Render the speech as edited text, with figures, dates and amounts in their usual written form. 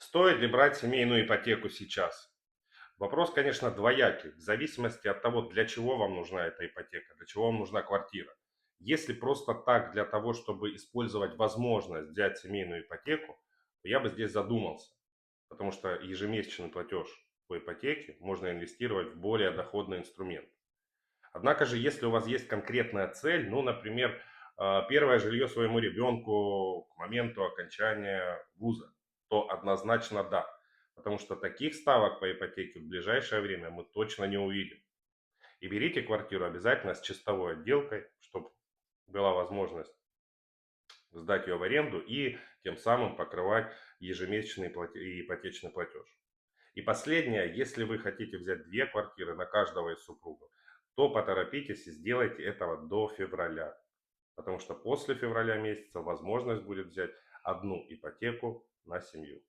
Стоит ли брать семейную ипотеку сейчас? Вопрос, конечно, двоякий, в зависимости от того, для чего вам нужна эта ипотека, для чего вам нужна квартира. Если просто так, для того, чтобы использовать возможность взять семейную ипотеку, то я бы здесь задумался, потому что ежемесячный платеж по ипотеке можно инвестировать в более доходный инструмент. Однако же, если у вас есть конкретная цель, ну, например, первое жилье своему ребенку к моменту окончания вуза, то однозначно да. Потому что таких ставок по ипотеке в ближайшее время мы точно не увидим. И берите квартиру обязательно с чистовой отделкой, чтобы была возможность сдать ее в аренду и тем самым покрывать ежемесячный ипотечный платеж. И последнее, если вы хотите взять две квартиры на каждого из супругов, то поторопитесь и сделайте этого до февраля. Потому что после февраля месяца возможность будет взять одну ипотеку на семью.